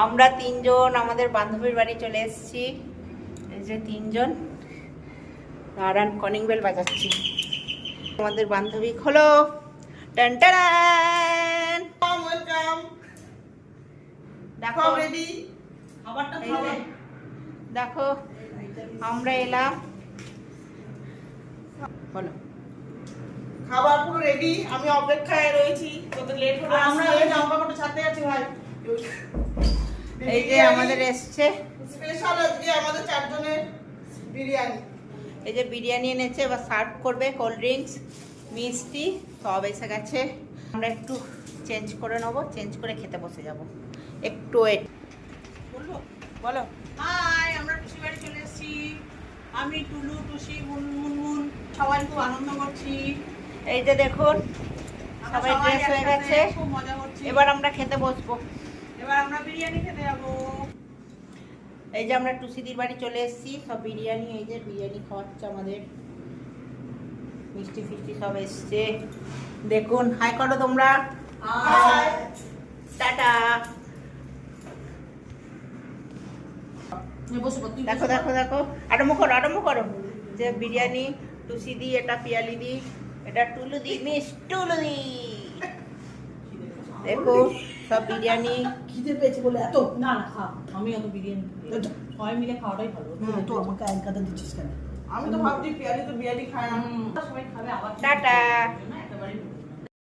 আমরা তিনজন আমাদের বান্ধবীর বাড়ি চলে এসেছি। এই যে তিনজন দাঁড়ান, কলিং বেল বাজাচ্ছি। আমাদের বান্ধবী খোলো। টান টান, ওয়েলকাম। দেখো রেডি, খাবারটা খাওয়া। দেখো আমরা এলাম, বলো। খাবার পুরো রেডি, আমি অপেক্ষায় রয়েছি। তোদের লেট হলো, আমরা এই জামা কাপড়টা ছাড়তে যাচ্ছি ভাই। এই যে আমাদের এসছে স্পেশাল আজকে আমাদের চারজনের বিরিয়ানি। এই যে বিরিয়ানি এনেছে, এবার সার্ভ করবে। কোল্ড ড্রিঙ্কস, মিষ্টি সব এসে গেছে। আমরা একটু চেঞ্জ করে নেবো, চেঞ্জ করে খেতে বসে যাব। একটু ওয়েট। বলবো? বলো। হাই, আমরা টুসি বাড়ি চলে এসেছি। আমি টুলু, টুসি, মুনমুন সবাই খুব আনন্দ করছি। এই যে দেখুন সবাই ড্রেস হয়ে গেছে, খুব মজা করছি। এবার আমরা খেতে বসবো। এবার আমরা বিরিয়ানি খেতে যাবো। এই যে আমরা টুসিদির বাড়ি চলে এসেছি, সব বিরিয়ানি, এই যে বিরিয়ানি খাওয়াচ্ছে আমাদের। মিষ্টি ফিষ্টি সব এসছে, দেখুন। হাই করো তোমরা, হাই। টাটা। দেখো দেখো দেখো, আরম্ভ করো। যে বিরিয়ানি টুসি দি, এটা পিয়ালি দি, এটা টুলু দি, মিস টুলু দি। দেখো সব বিরিয়ানি। খিদে পেয়েছে বলে এত না না খা, আমি অত বিরিয়ানি সবাই মিলে খাওয়াটাই ভালো। তো আমাকে এক কাদা দিচ্ছিস কেন? আমি তো ভাবছি পিয়ালি তো বিরিয়ানি খায় না। সবাই খাবে আবার টাটা।